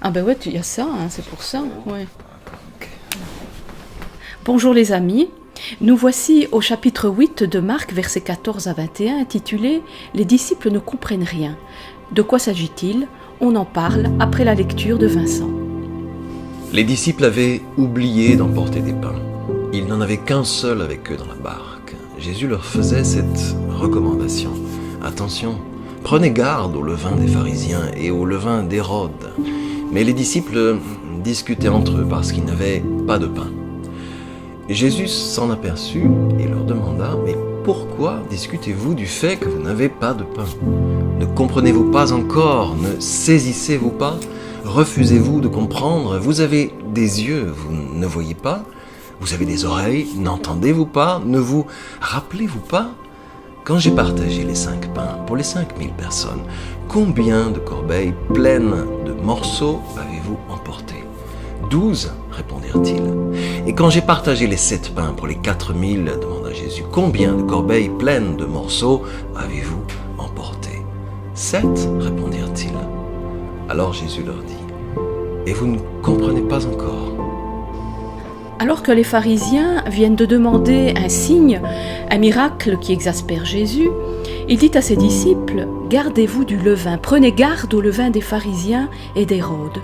Ah ben ouais, il y a ça, hein, c'est pour ça. Ouais. Bonjour les amis, nous voici au chapitre 8 de Marc, versets 14 à 21, intitulé « Les disciples ne comprennent rien ». De quoi s'agit-il? On en parle après la lecture de Vincent. Les disciples avaient oublié d'emporter des pains. Ils n'en avaient qu'un seul avec eux dans la barque. Jésus leur faisait cette recommandation. Attention, prenez garde au levain des pharisiens et au levain d'Hérode. Mais les disciples discutaient entre eux parce qu'ils n'avaient pas de pain. Jésus s'en aperçut et leur demanda « Mais pourquoi discutez-vous du fait que vous n'avez pas de pain? Ne comprenez-vous pas encore? Ne saisissez-vous pas? Refusez-vous de comprendre? Vous avez des yeux, vous ne voyez pas? Vous avez des oreilles, n'entendez-vous pas? Ne vous rappelez-vous pas? Quand j'ai partagé les 5 pains pour les 5000 personnes, combien de corbeilles pleines de morceaux avez-vous emporté? 12, répondirent-ils. Et quand j'ai partagé les 7 pains pour les 4000, demanda Jésus, combien de corbeilles pleines de morceaux avez-vous emporté? 7, répondirent-ils. Alors Jésus leur dit, et vous ne comprenez pas encore? Alors que les pharisiens viennent de demander un signe, un miracle qui exaspère Jésus, il dit à ses disciples « Gardez-vous du levain, prenez garde au levain des pharisiens et d'Hérode ».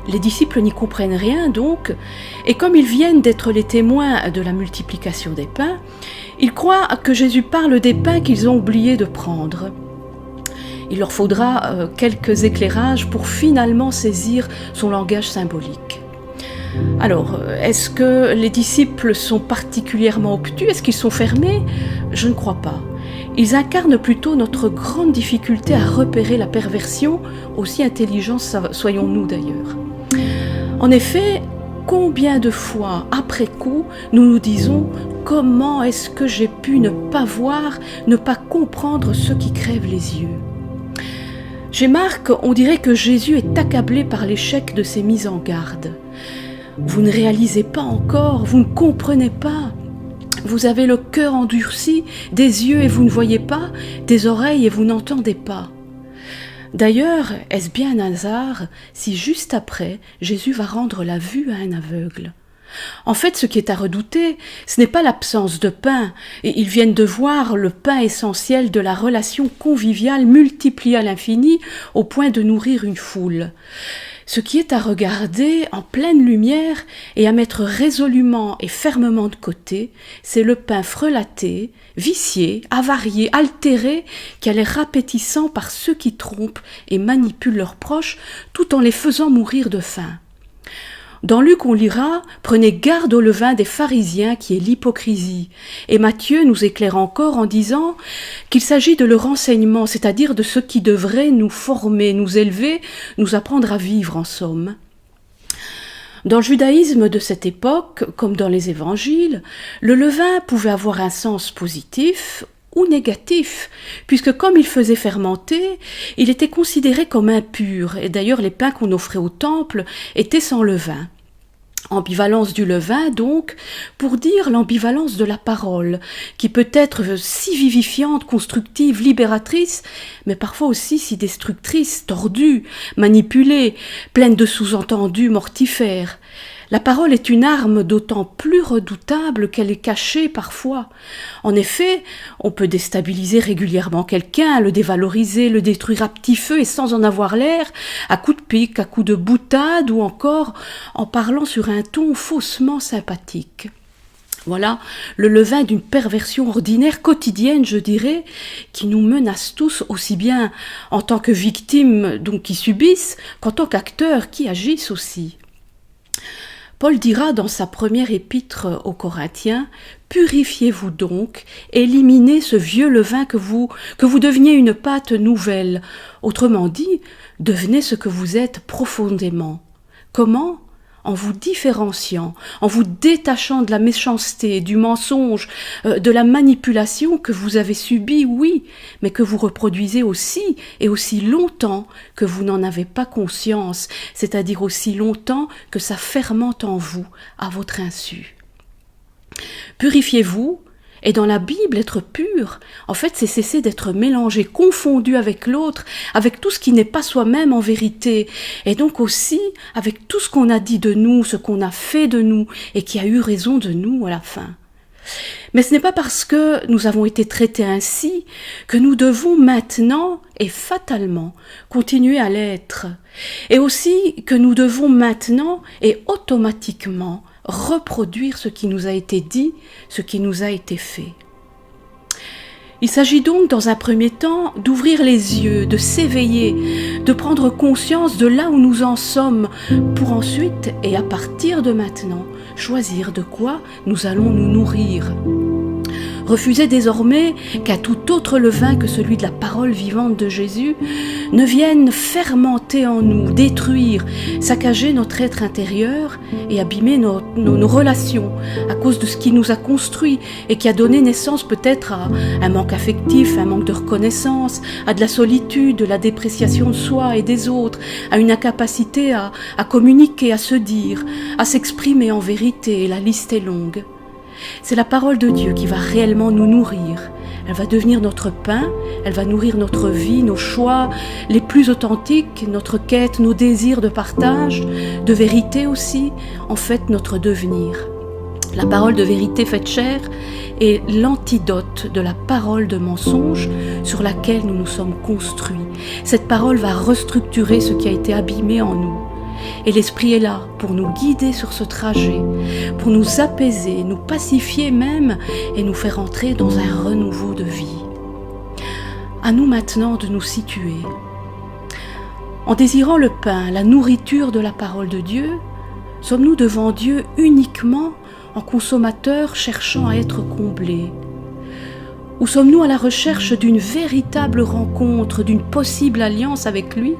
Les disciples n'y comprennent rien donc, et comme ils viennent d'être les témoins de la multiplication des pains, ils croient que Jésus parle des pains qu'ils ont oublié de prendre. Il leur faudra quelques éclairages pour finalement saisir son langage symbolique. Alors, est-ce que les disciples sont particulièrement obtus? Est-ce qu'ils sont fermés? Je ne crois pas. Ils incarnent plutôt notre grande difficulté à repérer la perversion, aussi intelligents soyons-nous d'ailleurs. En effet, combien de fois, après coup, nous nous disons « Comment est-ce que j'ai pu ne pas voir, ne pas comprendre ceux qui crèvent les yeux ?» Chez Marc, on dirait que Jésus est accablé par l'échec de ses mises en garde. Vous ne réalisez pas encore, vous ne comprenez pas. Vous avez le cœur endurci, des yeux et vous ne voyez pas, des oreilles et vous n'entendez pas. D'ailleurs, est-ce bien un hasard si juste après, Jésus va rendre la vue à un aveugle? En fait, ce qui est à redouter, ce n'est pas l'absence de pain, et ils viennent de voir le pain essentiel de la relation conviviale multipliée à l'infini au point de nourrir une foule. Ce qui est à regarder en pleine lumière et à mettre résolument et fermement de côté, c'est le pain frelaté, vicié, avarié, altéré, qui a l'air appétissant par ceux qui trompent et manipulent leurs proches tout en les faisant mourir de faim. Dans Luc, on lira « Prenez garde au levain des pharisiens qui est l'hypocrisie ». Et Matthieu nous éclaire encore en disant qu'il s'agit de leur enseignement, c'est-à-dire de ce qui devrait nous former, nous élever, nous apprendre à vivre en somme. Dans le judaïsme de cette époque, comme dans les évangiles, le levain pouvait avoir un sens positif ou négatif, puisque comme il faisait fermenter, il était considéré comme impur, et d'ailleurs les pains qu'on offrait au temple étaient sans levain. Ambivalence du levain, donc, pour dire l'ambivalence de la parole, qui peut être si vivifiante, constructive, libératrice, mais parfois aussi si destructrice, tordue, manipulée, pleine de sous-entendus mortifères. La parole est une arme d'autant plus redoutable qu'elle est cachée parfois. En effet, on peut déstabiliser régulièrement quelqu'un, le dévaloriser, le détruire à petit feu et sans en avoir l'air, à coups de pique, à coups de boutade ou encore en parlant sur un ton faussement sympathique. Voilà le levain d'une perversion ordinaire, quotidienne, je dirais, qui nous menace tous aussi bien en tant que victimes, donc qui subissent, qu'en tant qu'acteurs qui agissent aussi. Paul dira dans sa première épître aux Corinthiens « Purifiez-vous donc, éliminez ce vieux levain que vous deveniez une pâte nouvelle. Autrement dit, devenez ce que vous êtes profondément. Comment ? En vous différenciant, en vous détachant de la méchanceté, du mensonge, de la manipulation que vous avez subie, oui, mais que vous reproduisez aussi et aussi longtemps que vous n'en avez pas conscience, c'est-à-dire aussi longtemps que ça fermente en vous, à votre insu. Purifiez-vous, Et dans la Bible, être pur, en fait, c'est cesser d'être mélangé, confondu avec l'autre, avec tout ce qui n'est pas soi-même en vérité, et donc aussi avec tout ce qu'on a dit de nous, ce qu'on a fait de nous, et qui a eu raison de nous à la fin. Mais ce n'est pas parce que nous avons été traités ainsi que nous devons maintenant et fatalement continuer à l'être, et aussi que nous devons maintenant et automatiquement reproduire ce qui nous a été dit, ce qui nous a été fait. Il s'agit donc dans un premier temps d'ouvrir les yeux, de s'éveiller, de prendre conscience de là où nous en sommes pour ensuite et à partir de maintenant choisir de quoi nous allons nous nourrir. Refuser désormais qu'à tout autre levain que celui de la parole vivante de Jésus ne vienne fermenter en nous, détruire, saccager notre être intérieur et abîmer nos relations à cause de ce qui nous a construit et qui a donné naissance peut-être à un manque affectif, un manque de reconnaissance, à de la solitude, de la dépréciation de soi et des autres, à une incapacité à communiquer, à se dire, à s'exprimer en vérité, et la liste est longue. C'est la parole de Dieu qui va réellement nous nourrir. Elle va devenir notre pain, elle va nourrir notre vie, nos choix les plus authentiques, notre quête, nos désirs de partage, de vérité aussi, en fait notre devenir. La parole de vérité faite chair est l'antidote de la parole de mensonge sur laquelle nous nous sommes construits. Cette parole va restructurer ce qui a été abîmé en nous. Et l'Esprit est là pour nous guider sur ce trajet, pour nous apaiser, nous pacifier même et nous faire entrer dans un renouveau de vie. À nous maintenant de nous situer. En désirant le pain, la nourriture de la parole de Dieu, sommes-nous devant Dieu uniquement en consommateurs cherchant à être comblés ? Ou sommes-nous à la recherche d'une véritable rencontre, d'une possible alliance avec lui,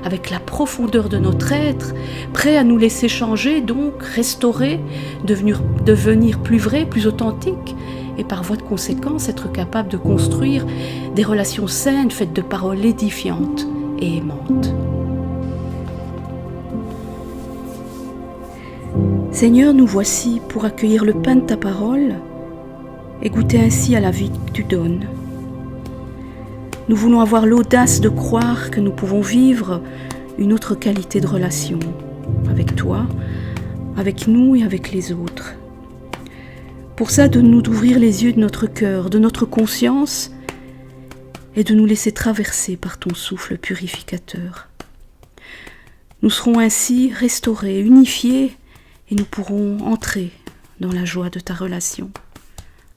avec la profondeur de notre être, prêts à nous laisser changer, donc restaurer, devenir plus vrai, plus authentique, et par voie de conséquence être capable de construire des relations saines faites de paroles édifiantes et aimantes. Seigneur, nous voici pour accueillir le pain de ta parole et goûter ainsi à la vie que tu donnes. Nous voulons avoir l'audace de croire que nous pouvons vivre une autre qualité de relation avec toi, avec nous et avec les autres. Pour ça, donne-nous d'ouvrir les yeux de notre cœur, de notre conscience et de nous laisser traverser par ton souffle purificateur. Nous serons ainsi restaurés, unifiés et nous pourrons entrer dans la joie de ta relation.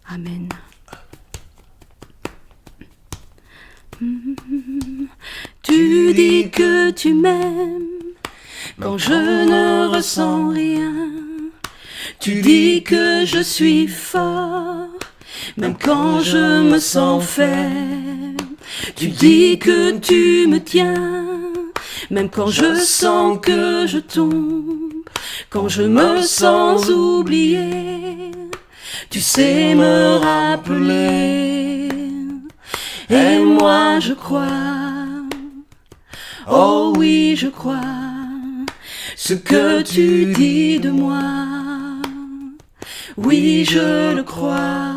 Amen. Tu dis que tu m'aimes quand je ne ressens rien. Tu dis que je suis fort même quand je me sens faible. Tu dis que tu me tiens même quand je sens que je tombe, quand je me sens oublié. Tu sais me rappeler, et moi je crois, oh oui je crois, ce que tu dis de moi, oui je le crois.